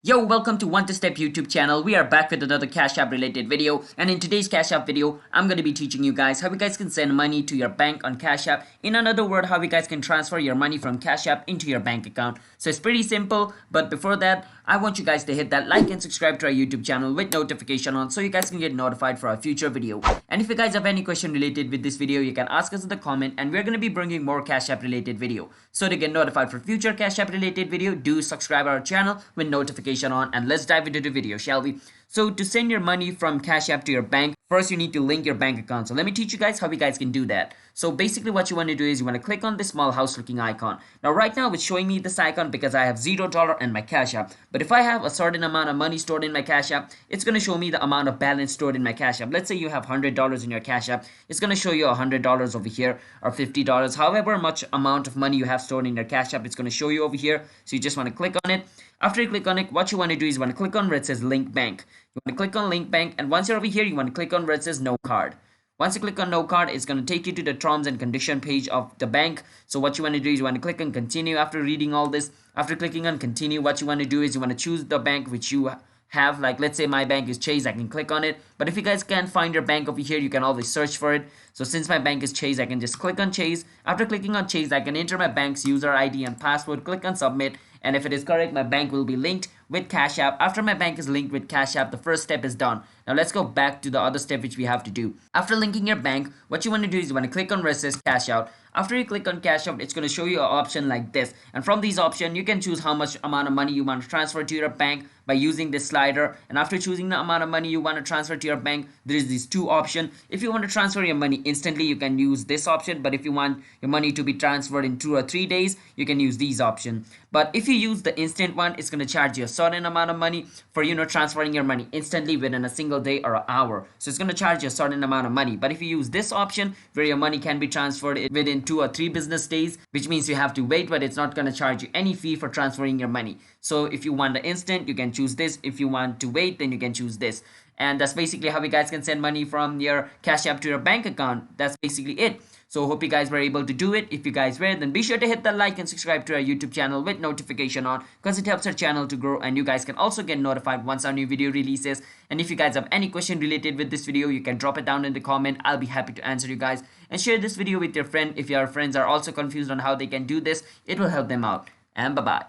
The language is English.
Yo, welcome to One to Step YouTube channel. We are back with another Cash App related video, and in today's Cash App video, I'm going to be teaching you guys how you guys can send money to your bank on Cash App. In another word, how you guys can transfer your money from Cash App into your bank account. So it's pretty simple, but before that, I want you guys to hit that like and subscribe to our YouTube channel with notification on so you guys can get notified for our future video. And if you guys have any question related with this video, you can ask us in the comment, and we're going to be bringing more Cash App related video. So to get notified for future Cash App related video, do subscribe our channel with notification on, and let's dive into the video, shall we? So to send your money from Cash App to your bank, first you need to link your bank account. So let me teach you guys how you guys can do that. So basically what you want to do is you want to click on this small house looking icon. Now right now it's showing me this icon because I have $0 in my Cash App. But if I have a certain amount of money stored in my Cash App, it's going to show me the amount of balance stored in my Cash App. Let's say you have $100 in your Cash App. It's going to show you $100 over here, or $50. However much amount of money you have stored in your Cash App, it's going to show you over here. So you just want to click on it. After you click on it, what you want to do is you want to click on where it says link bank. You want to click on link bank, and once you're over here, you want to click on where it says no card. Once you click on no card, it's going to take you to the terms and condition page of the bank. So what you want to do is you want to click on continue. After reading all this, after clicking on continue, what you want to do is you want to choose the bank which you have. Like let's say my bank is Chase, I can click on it. But if you guys can't find your bank over here, you can always search for it. So since my bank is Chase, I can just click on Chase. After clicking on Chase, I can enter my bank's user ID and password, click on submit, and if it is correct, my bank will be linked with Cash App. After my bank is linked with Cash App, the first step is done. Now let's go back to the other step which we have to do. After linking your bank, what you want to do is you want to click on where it says Cash Out. After you click on Cash Out, it's going to show you an option like this, and from these options you can choose how much amount of money you want to transfer to your bank by using this slider. And after choosing the amount of money you want to transfer to your bank, there is these two options. If you want to transfer your money instantly, you can use this option, but if you want your money to be transferred in 2 or 3 days, you can use these options. But if you use the instant one, it's going to charge you a certain amount of money for transferring your money instantly within a single day or an hour. So it's going to charge you a certain amount of money. But if you use this option where your money can be transferred within 2 or 3 business days, which means you have to wait, but it's not going to charge you any fee for transferring your money. So if you want the instant, you can choose this. If you want to wait, then you can choose this. And that's basically how you guys can send money from your Cash App to your bank account. That's basically it. So hope you guys were able to do it. If you guys were, then be sure to hit the like and subscribe to our YouTube channel with notification on, because it helps our channel to grow, and you guys can also get notified once our new video releases. And if you guys have any question related with this video, you can drop it down in the comment. I'll be happy to answer you guys. And share this video with your friend if your friends are also confused on how they can do this. It will help them out. And bye-bye.